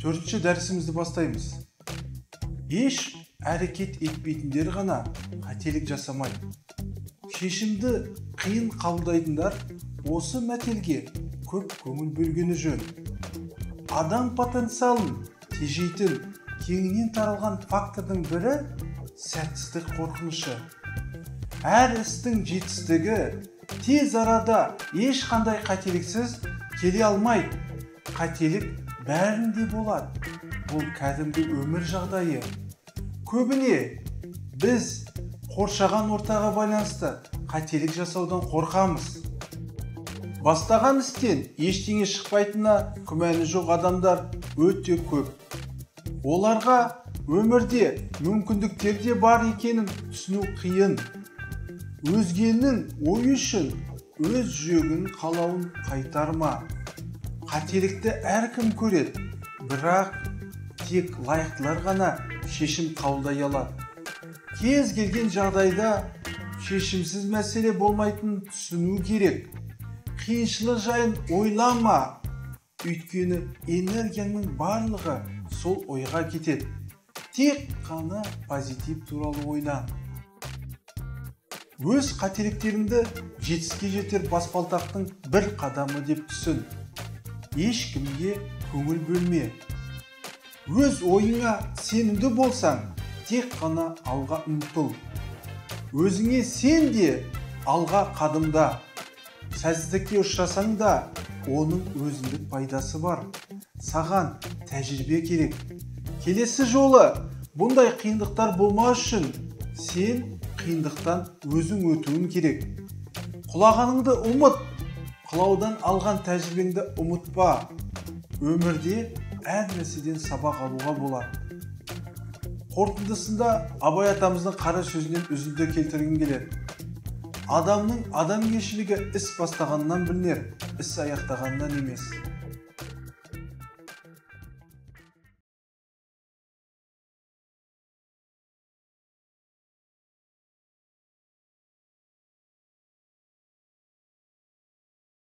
4-ші дәрісімізді бастаймыз. Еш әрекет етпейтіндер ғана қателік жасамайды. Шешімді қиын қабылдайтындар осы мәтелге көп көңіл бөлгені жөн. Адам потенциалын тежейтін кеңінен таралған фактордың бірі сәтсіздік қорқынышы. Әр істің жетістігі тез арада ешқандай қателіксіз келе алмайды. Қателік бәрінде болады. Бұл кәдімгі өмір жағдайы. Көбіне біз қоршаған ортаға байланысты қателік жасаудан қорқамыз. Бастаған істен ештеңе шықпайтынына күмәні жоқ адамдар өте көп. Оларға өмірде мүмкіндіктер де бар екенін түсіну қиын. Өзгенің ойы үшін өз жүрегінің қалауын қайтарма. Қателікті әркім көреді, бірақ тек лайықтылар ғана шешім қабылдай алады. Кез келген жағдайда шешімсіз мәселе болмайтынын түсіну керек. Қиыншылық жайын ойлама, өйткені энергияның барлығы сол ойға кетеді. Тек қана позитив туралы ойлан. Өз қателіктеріңді жетістікке жетер баспалтақтың бір қадамы деп түсін. Ешкімге көңіл бөлме. Өз ойыңа сенімді болсаң, тек қана алға ұмтыл. Өзіңе сен де алға қадымда. Сәтсіздікке ұшырасаң да, оның өзіндік пайдасы бар. Саған тәжірибе керек. Келесі жолы бұндай қиындықтар болмас үшін сен қиындықтан өзің өтуің керек. Құлағаныңды ұмыт, құлаудан алған тәжірибеңді ұмытпа. Өмірде әр нәрседен сабақ алуға болады. Қорытындысында Абай атамыздың қара сөзінен үзінді келтіргім келеді. Адамның адамгершілігі іс бастағаннан білінер, іс аяқтағаннан емес.